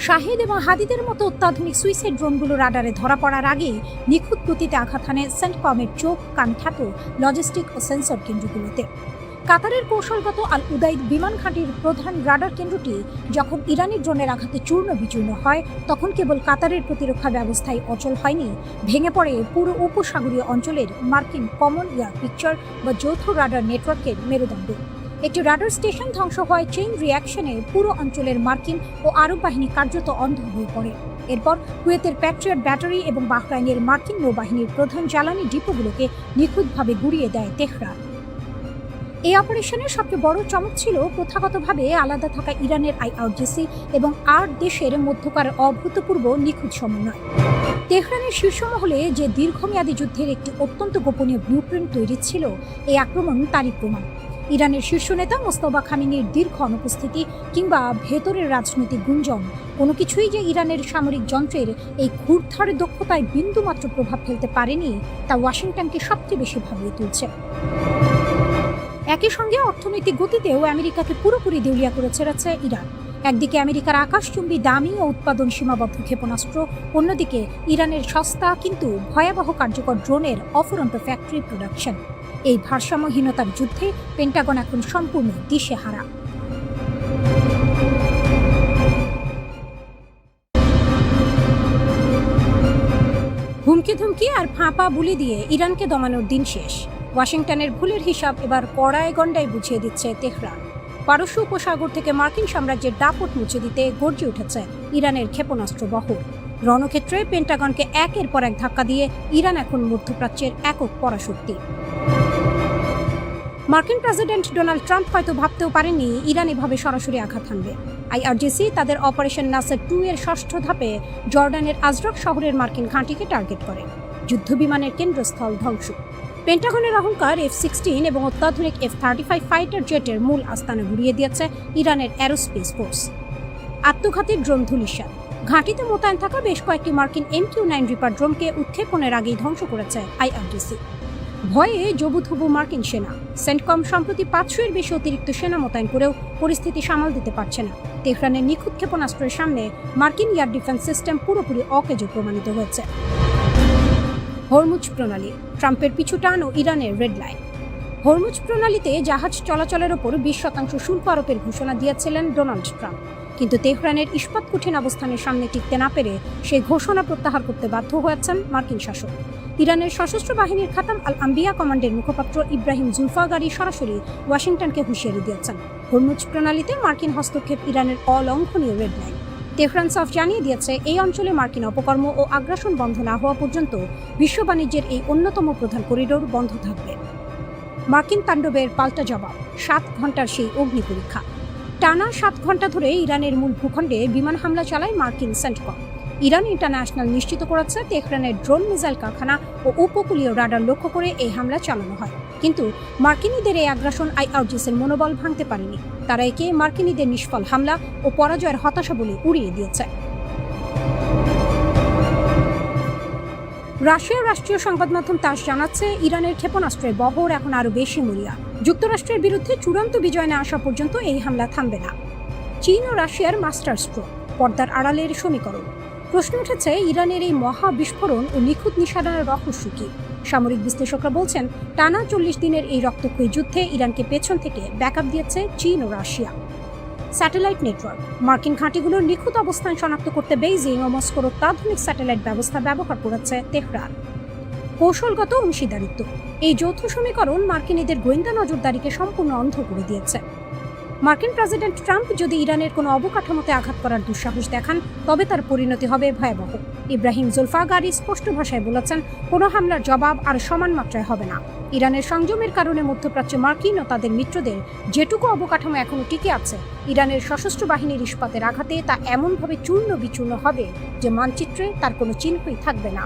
শাহিদ এবং হাদিদের মতো অত্যাধুনিক সুইসাইড ড্রোনগুলো রাডারে ধরা পড়ার আগেই নিখুঁত গতিতে আঘাত হানে সেন্টকমের চোখ কান খ্যাত লজিস্টিক ও সেন্সর কেন্দ্রগুলোতে। কাতারের কৌশলগত আল উদাইদ বিমান ঘাঁটির প্রধান রাডার কেন্দ্রটি যখন ইরানি ড্রোনের আঘাতে চূর্ণ বিচূর্ণ হয়, তখন কেবল কাতারের প্রতিরক্ষা ব্যবস্থায় অচল হয়নি, ভেঙে পড়ে পুরো উপসাগরীয় অঞ্চলের মার্কিন কমন এয়ার পিকচার বা যৌথ রাডার নেটওয়ার্কের মেরুদণ্ড। একটি রাডার স্টেশন ধ্বংস হয় চেইন রিয়াকশনে পুরো অঞ্চলের মার্কিন ও আরব বাহিনী কার্যত অন্ধ হয়ে পড়ে। এরপর কুয়েতের প্যাট্রিয়ট ব্যাটারি এবং বাহরাইনের মার্কিন নৌবাহিনীর প্রধান জ্বালানি ডিপোগুলোকে নিখুঁতভাবে গুঁড়িয়ে দেয় তেহরান। এই অপারেশনের সবচেয়ে বড় চমক ছিল প্রথাগতভাবে আলাদা থাকা ইরানের IRGC এবং 8 দেশের মধ্যকার অভূতপূর্ব নিখুঁত সমন্বয়। তেহরানের শীর্ষ মহলে যে দীর্ঘমেয়াদী যুদ্ধের একটি অত্যন্ত গোপনীয় ব্লুপ্রিন্ট তৈরি ছিল, এই আক্রমণ তারই প্রমাণ। ইরানের শীর্ষ নেতা মোস্তফা খামেনির দীর্ঘ অনুপস্থিতি কিংবা ভেতরের রাজনৈতিক গুঞ্জন, কোনো কিছুই যে ইরানের সামরিক যন্ত্রের এই ক্ষুরধার দক্ষতায় বিন্দুমাত্র প্রভাব ফেলতে পারেনি, তা ওয়াশিংটনকে সবচেয়ে বেশি ভাবিয়ে তুলছে। একই সঙ্গে অর্থনৈতিক গতিতেও আমেরিকাকে পুরোপুরি দেউলিয়া করে ছেড়েছে ইরান। একদিকে আমেরিকার আকাশচুম্বী দামি ও উৎপাদন সীমাবদ্ধ ক্ষেপণাস্ত্র, অন্যদিকে ইরানের সস্তা কিন্তু ভয়াবহ কার্যকর ড্রোনের অফুরন্ত ফ্যাক্টরি প্রোডাকশন। এই ভারসাম্যহীনতার যুদ্ধে পেন্টাগন এখন সম্পূর্ণ দিশেহারা। হুমকি ধুমকি আর ফাঁপা বুলি দিয়ে ইরানকে দমানোর দিন শেষ। ওয়াশিংটনের ভুলের হিসাব এবার কড়ায় গণ্ডায় বুঝিয়ে দিচ্ছে তেহরান। পারস্য উপসাগর থেকে মার্কিন সাম্রাজ্যের দাপট মুছে দিতে গর্জে উঠেছে ইরানের ক্ষেপণাস্ত্র বহর। রণক্ষেত্রে পেন্টাগনকে একের পর এক ধাক্কা দিয়ে ইরান এখন মধ্যপ্রাচ্যের একক পরাশক্তি। মার্কিন প্রেসিডেন্ট ডোনাল্ড ট্রাম্প হয়তো ভাবতেও পারেননি ইরান এভাবে সরাসরি আঘাত হানবে। IRGC তাদের অপারেশন নাসার 2 এর ষষ্ঠ ধাপে জর্ডানের আজরক শহরের মার্কিন ঘাঁটিকে টার্গেট করে। যুদ্ধবিমানের কেন্দ্রস্থল ধ্বংস। পেন্টাগনের অহংকার F-16 এবং অত্যাধুনিক F-35 ফাইটার জেটের মূল আস্তানা ঘুরিয়ে দিয়েছে ইরানের অ্যারোস্পেস ফোর্স। আত্মঘাতী ড্রোন ধূলিসাৎ। ঘাঁটিতে মোতায়েন থাকা বেশ কয়েকটি মার্কিন MQ-9 রিপার ড্রোনকে উৎক্ষেপণের আগেই ধ্বংস করেছে IRGC। ভয়ে জবুথবু মার্কিন সেনা। সেন্টকম সম্প্রতি 500-এর বেশি অতিরিক্ত সেনা মোতায়েন করেও পরিস্থিতি সামাল দিতে পারছে না। তেহরানের নিখুঁত ক্ষেপণাস্ত্রের সামনে মার্কিন এয়ার ডিফেন্স সিস্টেম পুরোপুরি অকেজো প্রমাণিত হয়েছে। হরমুজ প্রণালী, ট্রাম্পের পিছু টান ও ইরানের রেড লাইন। হরমুজ প্রণালীতে জাহাজ চলাচলের ওপর 20% শুল্ক আরোপের ঘোষণা দিয়েছিলেন ডোনাল্ড ট্রাম্প, কিন্তু তেহরানের ইস্পাত কঠিন অবস্থানের সামনে টিকতে না পেরে সেই ঘোষণা প্রত্যাহার করতে বাধ্য হয়েছেন মার্কিন শাসক। ইরানের সশস্ত্র বাহিনীর খাতাম আল আম্বিয়া কমান্ডের মুখপাত্র ইব্রাহিম জুলফাগারি সরাসরি ওয়াশিংটনকে হুঁশিয়ারি দিয়েছেন, হরমুজ প্রণালীতে মার্কিন হস্তক্ষেপ ইরানের অলঙ্ঘনীয় রেড লাইন। তেহরান সাফ জানিয়ে দিয়েছে, এই অঞ্চলে মার্কিন অপকর্ম ও আগ্রাসন বন্ধ না হওয়া পর্যন্ত বিশ্ব বাণিজ্যের এই অন্যতম প্রধান করিডোর বন্ধ থাকবে। মার্কিন তাণ্ডবের পাল্টা জবাব, 7 ঘন্টার সেই অগ্নি পরীক্ষা। টানা 7 ঘন্টা ধরে ইরানের মূল ভূখণ্ডে বিমান হামলা চালায় মার্কিন সেন্টকম। ইরান ইন্টারন্যাশনাল নিশ্চিত করেছে তেহরানের ড্রোন মিসাইল কারখানা ও উপকূলীয় রাডার লক্ষ্য করে এই হামলা চালানো হয়। কিন্তু মার্কিনীদের এই আগ্রাসন IRGCর মনোবল ভাঙতে পারেনি। তারা একে মার্কিনীদের নিষ্ফল হামলা ও পরাজয়ের হতাশা বলে উড়িয়ে দিয়েছে। রাশিয়ার রাষ্ট্রীয় সংবাদ মাধ্যম তাস জানাচ্ছে, ইরানের ক্ষেপণাস্ত্রের বহর এখন আরও বেশি মরিয়া। যুক্তরাষ্ট্রের বিরুদ্ধে চূড়ান্ত বিজয় না আসা পর্যন্ত এই হামলা থামবে না। চীন ও রাশিয়ার মাস্টার স্ট্রোক, পর্দার আড়ালের সমীকরণ। প্রশ্ন উঠেছে ইরানের এই মহা বিস্ফোরণ ও নিখুঁত নিশানার রহস্য কি। সামরিক বিশ্লেষকরা বলছেন, টানা 40 দিনের এই রক্তক্ষয়ী যুদ্ধে ইরানকে পেছন থেকে ব্যাকআপ দিয়েছে চীন ও রাশিয়া। স্যাটেলাইট নেটওয়ার্ক, মার্কিন ঘাঁটিগুলোর নিখুঁত অবস্থান শনাক্ত করতে বেইজিং ও মস্কোর অত্যাধুনিক স্যাটেলাইট ব্যবস্থা ব্যবহার করেছে তেহরান। কৌশলগত অংশীদারিত্ব, এই যৌথ সমীকরণ মার্কিনীদের গোয়েন্দা নজরদারিকে সম্পূর্ণ অন্ধ করে দিয়েছে। মার্কিন প্রেসিডেন্ট ট্রাম্প যদি ইরানের কোনো অবকাঠামোতে আঘাত করার দুঃসাহস দেখান, তবে তার পরিণতি হবে ভয়াবহ। ইব্রাহিম জুলফাগারি স্পষ্ট ভাষায় বলেছেন, কোনো হামলার জবাব আর সমান মাত্রায় হবে না। ইরানের সংযমের কারণে মধ্যপ্রাচ্যে মার্কিন ও তাদের মিত্রদের যেটুকু অবকাঠামো এখনো টিকে আছে, ইরানের সশস্ত্র বাহিনীর ইস্পাতের আঘাতে তা এমনভাবে চূর্ণ বিচূর্ণ হবে যে মানচিত্রে তার কোনো চিহ্নই থাকবে না।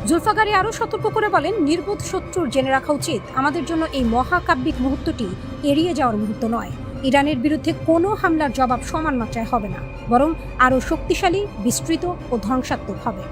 জুলফাগারি আরও সতর্ক করে বলেন, নির্বোধ শত্রুর জেনে রাখা উচিত, আমাদের জন্য এই মহাকাব্যিক মুহূর্তটি এড়িয়ে যাওয়ার মুহূর্ত নয়। ইরানের বিরুদ্ধে কোনো হামলার জবাব সমান মাত্রায় হবে না, বরং আরও শক্তিশালী, বিস্তৃত ও ধ্বংসাত্মক হবে।